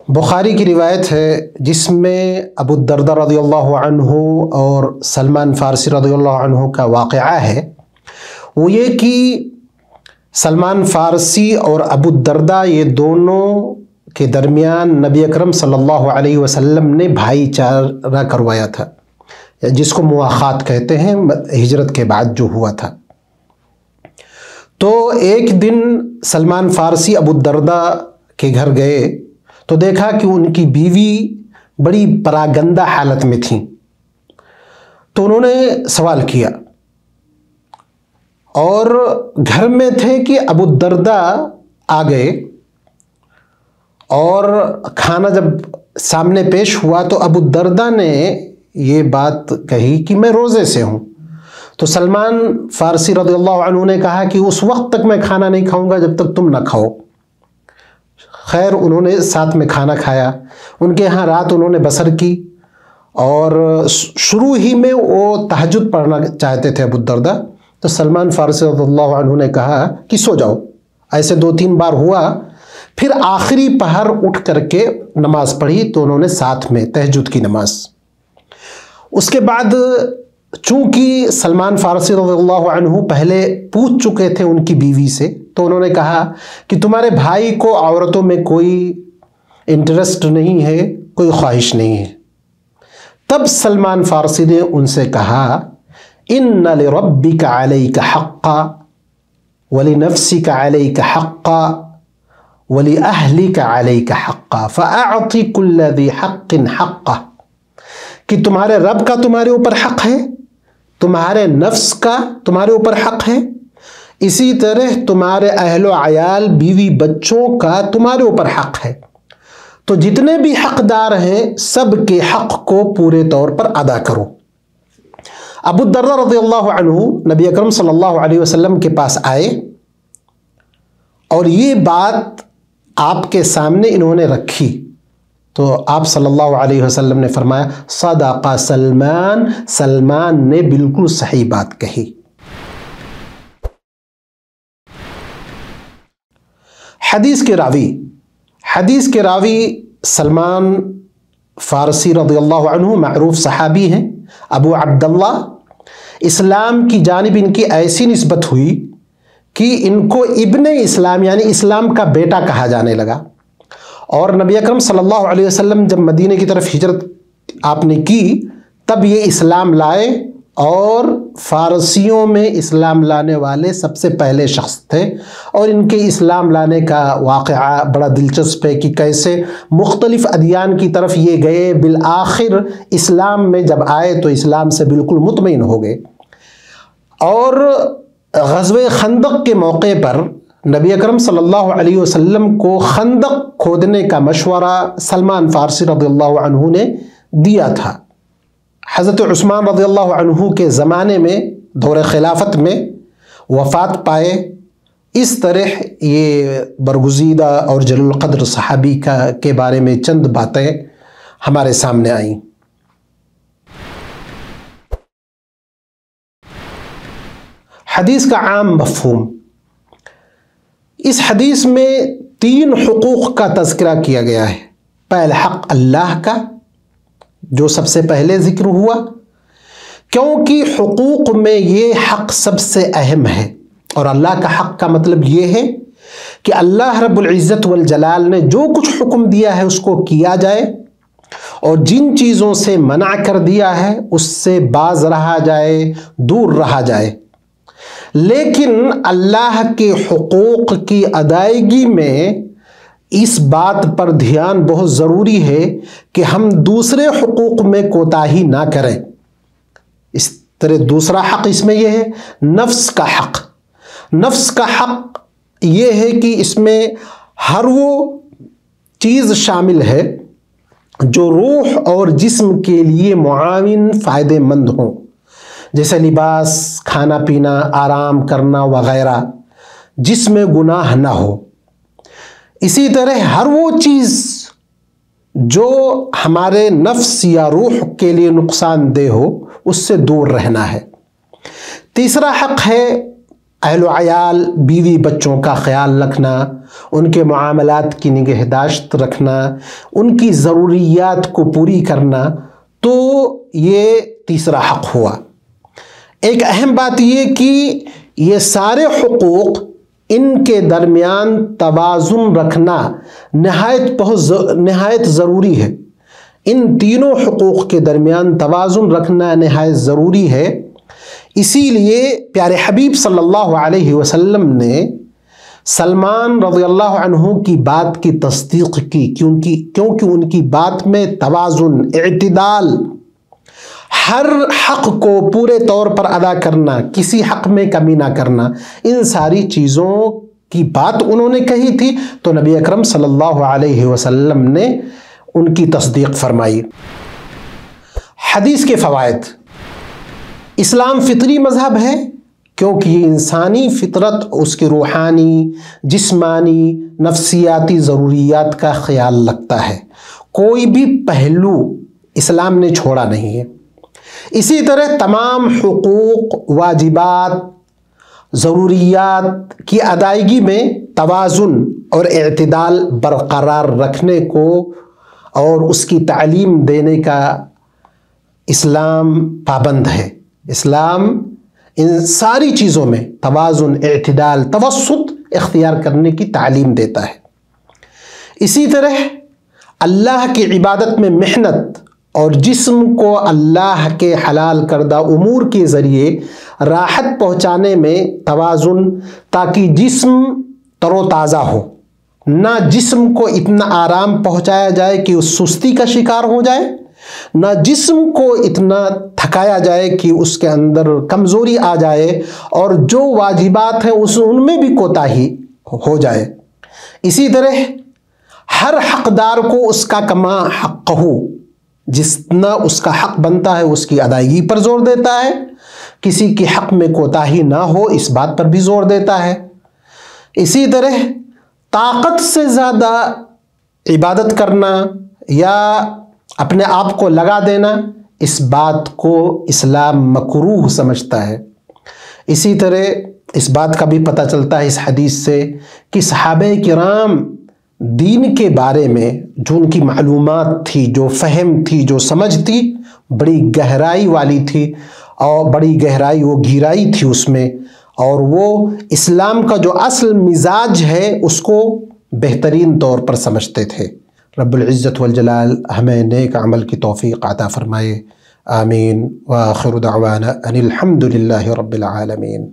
बुखारी की रिवायत है जिसमें अबू दर्दा रज़ियल्लाहु अन्हु और सलमान फ़ारसी रज़ियल्लाहु अन्हु का वाक़या है। वो ये कि सलमान फ़ारसी और अबू दर्दा ये दोनों के दरमियान नबी अकरम सल्लल्लाहु अलैहि वसल्लम ने भाईचारा करवाया था, जिसको मुआख़ात कहते हैं, हिजरत के बाद जो हुआ था। तो एक दिन सलमान फ़ारसी अबू दर्दा के घर गए तो देखा कि उनकी बीवी बड़ी परागंदा हालत में थी। तो उन्होंने सवाल किया और घर में थे कि अबू दर्दा आ गए और खाना जब सामने पेश हुआ तो अबू दर्दा ने ये बात कही कि मैं रोज़े से हूँ। तो सलमान फ़ारसी रज़ियल्लाहु अन्हु ने कहा कि उस वक्त तक मैं खाना नहीं खाऊंगा जब तक तुम ना खाओ। खैर, उन्होंने साथ में खाना खाया, उनके यहाँ रात उन्होंने बसर की और शुरू ही में वो तहज्जुद पढ़ना चाहते थे अबू दर्दा। तो सलमान फ़ारसी रज़ियल्लाहु अन्हु ने कहा कि सो जाओ। ऐसे 2-3 बार हुआ, फिर आखिरी पहर उठ करके नमाज पढ़ी तो उन्होंने साथ में तहज्जुद की नमाज। उसके बाद चूँकि सलमान फ़ारसी रज़ियल्लाहु अन्हु पहले पूछ चुके थे उनकी बीवी से, तो उन्होंने कहा कि तुम्हारे भाई को औरतों में कोई इंटरेस्ट नहीं है, कोई ख्वाहिश नहीं है। तब सलमान फ़ारसी ने उनसे कहा, इन्ना लिरब्बिका अलैका हक़्क़ा वली नफ्सिका अलैका हक़्क़ा वली अहलिका अलैका हक़्क़ा फ़अअति कुल्ला ज़ी हक़्क़िन हक़्क़ह, कि तुम्हारे रब का तुम्हारे ऊपर हक़ है, तुम्हारे नफ्स का तुम्हारे ऊपर हक़ है, इसी तरह तुम्हारे अहलो अयाल बीवी बच्चों का तुम्हारे ऊपर हक़ है। तो जितने भी हक़दार हैं सब के हक़ को पूरे तौर पर अदा करो। अबू दर्दा रज़ियल्लाहु अन्हु नबी अकरम सल्लल्लाहु अलैहि वसल्लम के पास आए और ये बात आपके सामने इन्होंने रखी। तो आप सल्लल्लाहु अलैहि वसल्लम ने फरमाया, सदाक़ा सलमान, सलमान ने बिल्कुल सही बात कही। हदीस के रावी सलमान फ़ारसी रज़ियल्लाहु अन्हु मअरूफ सहाबी हैं, अबू अब्दुल्ला। इस्लाम की जानिब इनकी ऐसी निस्बत हुई कि इनको इब्ने इस्लाम यानी इस्लाम का बेटा कहा जाने लगा। और नबी अकरम सल्लल्लाहु अलैहि वसल्लम जब मदीने की तरफ हिजरत आपने की तब ये इस्लाम लाए और फ़ारसियों में इस्लाम लाने वाले सबसे पहले शख्स थे। और इनके इस्लाम लाने का वाक़या बड़ा दिलचस्प है कि कैसे मुख्तलिफ़ अदियान की तरफ ये गए, बिल आखिर इस्लाम में जब आए तो इस्लाम से बिल्कुल मुतमईन हो गए। और ग़ज़वे खंदक के मौके पर नबी अकरम सल्लल्लाहु अलैहि वसल्लम को खंदक खोदने का मशवरा सलमान फ़ारसी रज़ियल्लाहु अन्हु ने दिया था। हज़रत उस्मान रज़ियल्लाहु अन्हु के ज़माने में दौर खिलाफत में वफ़ात पाए। इस तरह ये बरगुज़ीदा और जलील क़द्र सहाबी के बारे में चंद बातें हमारे सामने आईं। हदीस का आम मफ़हूम, इस हदीस में 3 हुकूक़ का तज़किरा किया गया है। पहला हक़ अल्लाह का, जो सबसे पहले ज़िक्र हुआ, क्योंकि हुकूक़ में ये हक़ सबसे अहम है। और अल्लाह का हक़ का मतलब ये है कि अल्लाह रब्बुल इज़्ज़त वल जलाल ने जो कुछ हुक्म दिया है उसको किया जाए और जिन चीज़ों से मना कर दिया है उससे बाज रहा जाए, दूर रहा जाए। लेकिन अल्लाह के हुकूक़ की अदायगी में इस बात पर ध्यान बहुत ज़रूरी है कि हम दूसरे हुकूक़ में कोताही ना करें। इस तरह दूसरा हक़ इसमें यह है नफ्स का हक़। नफ्स का हक़ ये है कि इसमें हर वो चीज़ शामिल है जो रूह और जिस्म के लिए मुआविन फ़ायदेमंद हों, जैसे लिबास, खाना पीना, आराम करना वग़ैरह, जिसमें गुनाह ना हो। इसी तरह हर वो चीज़ जो हमारे नफ्स या रूह के लिए नुकसानदेह हो उससे दूर रहना है। तीसरा हक़ है اہل و عیال بیوی بچوں کا خیال رکھنا، ان کے معاملات کی نگہداشت رکھنا، ان کی ضروریات کو پوری کرنا، تو یہ تیسرا حق ہوا۔ ایک اہم بات یہ کہ یہ سارے حقوق، ان کے درمیان توازن رکھنا نہایت ضروری ہے۔ ان تینوں حقوق کے درمیان توازن رکھنا نہایت ضروری ہے۔ اسی لیے پیارے حبیب صلی اللہ علیہ وسلم نے سلمان رضی اللہ عنہ کی بات کی تصدیق کی، کیونکہ ان کی بات میں توازن، اعتدال، ہر حق کو پورے طور پر ادا کرنا، کسی حق میں کمی نہ کرنا، ان ساری چیزوں کی بات انہوں نے کہی تھی، تو نبی اکرم صلی اللہ علیہ وسلم نے ان کی تصدیق فرمائی۔ حدیث کے فوائد: اسلام فطری مذہب ہے کیونکہ یہ انسانی فطرت، اس کی روحانی، جسمانی، نفسیاتی ضروریات کا خیال رکھتا ہے۔ کوئی بھی پہلو اسلام نے چھوڑا نہیں ہے۔ اسی طرح تمام حقوق، واجبات، ضروریات کی ادائیگی میں توازن اور اعتدال برقرار رکھنے کو اور اس کی تعلیم دینے کا اسلام پابند ہے۔ اسلام ان ساری چیزوں میں توازن، اعتدال، توسط اختیار کرنے کی تعلیم دیتا ہے۔ اسی طرح اللہ کی عبادت میں محنت اور جسم کو اللہ کے حلال کردہ امور کے ذریعے راحت پہنچانے میں توازن، تاکہ جسم تر و تازہ ہو، نہ جسم کو اتنا آرام پہنچایا جائے کہ اس سستی کا شکار ہو جائے، نہ جسم کو اتنا تھکایا جائے کہ اس کے اندر کمزوری آ جائے اور جو واجبات ہیں ان میں بھی کوتاہی ہو جائے۔ اسی طرح ہر حقدار کو اس کا کما حق ہو، جتنا اس کا حق بنتا ہے اس کی ادائیگی پر زور دیتا ہے، کسی کے حق میں کوتاہی نہ ہو اس بات پر بھی زور دیتا ہے۔ اسی طرح طاقت سے زیادہ عبادت کرنا یا اپنے آپ کو لگا دینا، اس بات کو اسلام مکروہ سمجھتا ہے۔ اسی طرح اس بات کا بھی پتہ چلتا ہے اس حدیث سے کہ صحابہ کرام دین کے بارے میں جو ان کی معلومات تھی، جو فہم تھی، جو سمجھ تھی، بڑی گہرائی والی تھی، اور بڑی گہرائی و گہرائی تھی اس میں، اور وہ اسلام کا جو اصل مزاج ہے اس کو بہترین طور پر سمجھتے تھے۔ رب العزت والجلال ہمیں نیک عمل کی توفیق عطا فرمائے، آمین۔ وآخر دعوانا ان الحمد للہ رب العالمین۔